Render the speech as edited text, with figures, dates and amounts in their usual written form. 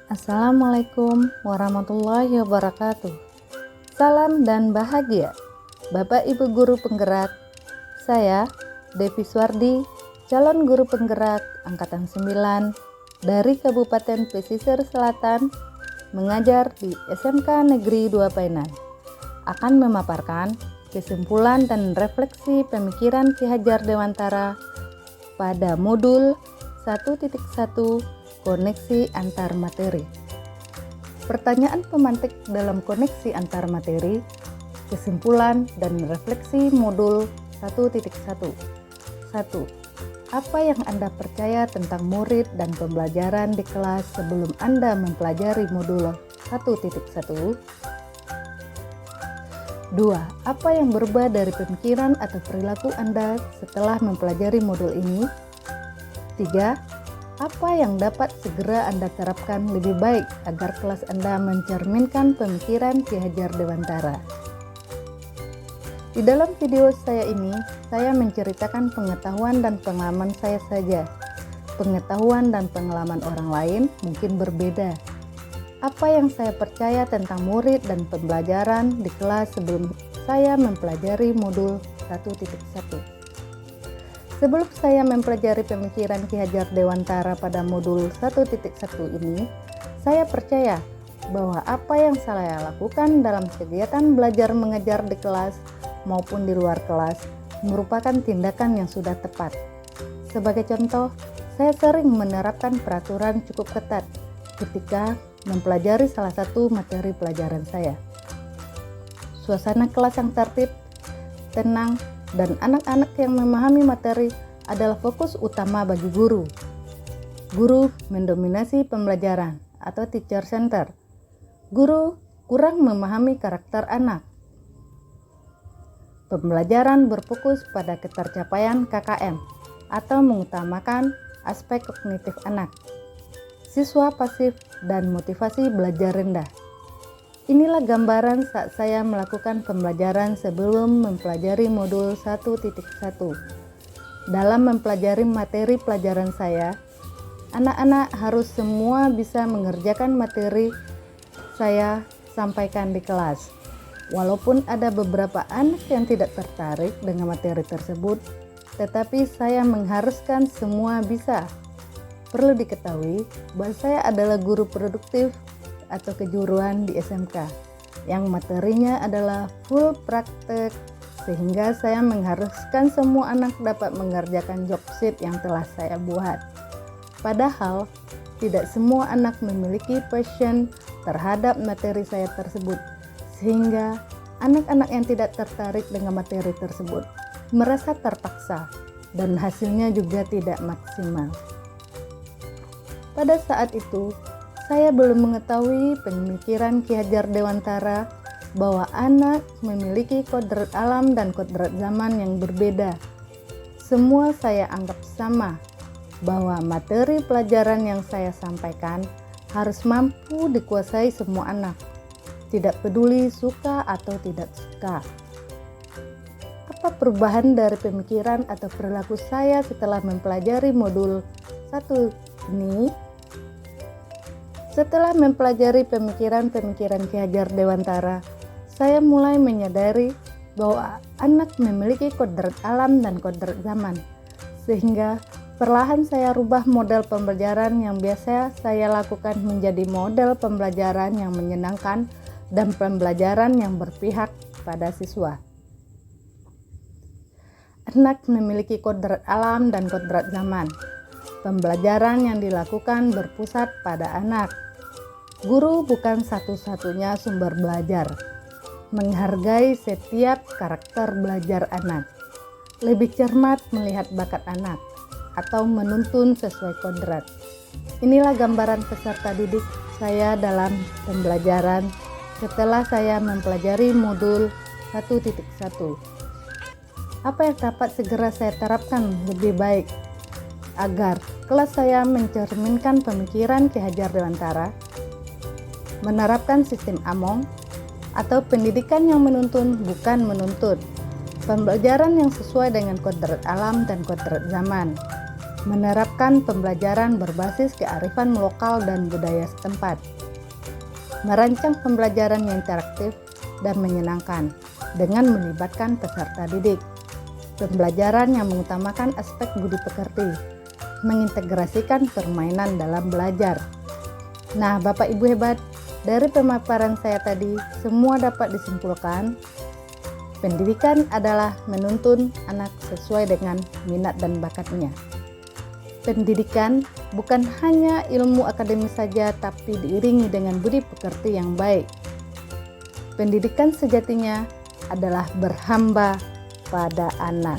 Assalamualaikum warahmatullahi wabarakatuh. Salam dan bahagia Bapak Ibu Guru Penggerak. Saya Devi Suwardi, calon guru penggerak Angkatan 9 dari Kabupaten Pesisir Selatan, mengajar di SMK Negeri 2 Painan, akan memaparkan kesimpulan dan refleksi pemikiran Ki Hajar Dewantara pada modul 1.1 koneksi antar materi. Pertanyaan pemantik dalam koneksi antar materi, kesimpulan dan refleksi modul 1.1. 1. Apa yang Anda percaya tentang murid dan pembelajaran di kelas sebelum Anda mempelajari modul 1.1? 2. Apa yang berubah dari pemikiran atau perilaku Anda setelah mempelajari modul ini? 3. Apa yang dapat segera Anda terapkan lebih baik agar kelas Anda mencerminkan pemikiran Ki Hajar Dewantara? Di dalam video saya ini, saya menceritakan pengetahuan dan pengalaman saya saja. Pengetahuan dan pengalaman orang lain mungkin berbeda. Apa yang saya percaya tentang murid dan pembelajaran di kelas sebelum saya mempelajari modul 1.1. Sebelum saya mempelajari pemikiran Ki Hajar Dewantara pada modul 1.1 ini, saya percaya bahwa apa yang saya lakukan dalam kegiatan belajar mengajar di kelas maupun di luar kelas merupakan tindakan yang sudah tepat. Sebagai contoh, saya sering menerapkan peraturan cukup ketat ketika mempelajari salah satu materi pelajaran saya. Suasana kelas yang tertib, tenang, dan anak-anak yang memahami materi adalah fokus utama bagi guru. Guru mendominasi pembelajaran atau teacher center. Guru kurang memahami karakter anak. Pembelajaran berfokus pada ketercapaian KKM atau mengutamakan aspek kognitif anak. Siswa pasif dan motivasi belajar rendah. Inilah gambaran saat saya melakukan pembelajaran sebelum mempelajari modul 1.1. Dalam mempelajari materi pelajaran saya, anak-anak harus semua bisa mengerjakan materi saya sampaikan di kelas. Walaupun ada beberapa anak yang tidak tertarik dengan materi tersebut, tetapi saya mengharuskan semua bisa. Perlu diketahui bahwa saya adalah guru produktif atau kejuruan di SMK yang materinya adalah full praktek, sehingga saya mengharuskan semua anak dapat mengerjakan job sheet yang telah saya buat. Padahal tidak semua anak memiliki passion terhadap materi saya tersebut, sehingga anak-anak yang tidak tertarik dengan materi tersebut merasa terpaksa dan hasilnya juga tidak maksimal. Pada saat itu saya belum mengetahui pemikiran Ki Hajar Dewantara bahwa anak memiliki kodrat alam dan kodrat zaman yang berbeda. Semua saya anggap sama, bahwa materi pelajaran yang saya sampaikan harus mampu dikuasai semua anak, tidak peduli suka atau tidak suka. Apa perubahan dari pemikiran atau perilaku saya setelah mempelajari modul 1 ini? Setelah mempelajari pemikiran-pemikiran Ki Hajar Dewantara, saya mulai menyadari bahwa anak memiliki kodrat alam dan kodrat zaman, sehingga perlahan saya rubah model pembelajaran yang biasa saya lakukan menjadi model pembelajaran yang menyenangkan dan pembelajaran yang berpihak pada siswa. Anak memiliki kodrat alam dan kodrat zaman. Pembelajaran yang dilakukan berpusat pada anak. Guru bukan satu-satunya sumber belajar. Menghargai setiap karakter belajar anak. Lebih cermat melihat bakat anak atau menuntun sesuai kodrat. Inilah gambaran peserta didik saya dalam pembelajaran setelah saya mempelajari modul 1.1. Apa yang dapat segera saya terapkan lebih baik agar kelas saya mencerminkan pemikiran Ki Hajar Dewantara? Menerapkan sistem AMONG atau pendidikan yang menuntun bukan menuntut, pembelajaran yang sesuai dengan kodrat alam dan kodrat zaman, menerapkan pembelajaran berbasis kearifan lokal dan budaya setempat, merancang pembelajaran yang interaktif dan menyenangkan dengan melibatkan peserta didik, pembelajaran yang mengutamakan aspek budi pekerti, mengintegrasikan permainan dalam belajar. Nah, Bapak Ibu hebat, dari pemaparan saya tadi, semua dapat disimpulkan pendidikan adalah menuntun anak sesuai dengan minat dan bakatnya. Pendidikan bukan hanya ilmu akademis saja, tapi diiringi dengan budi pekerti yang baik. Pendidikan sejatinya adalah berhamba pada anak.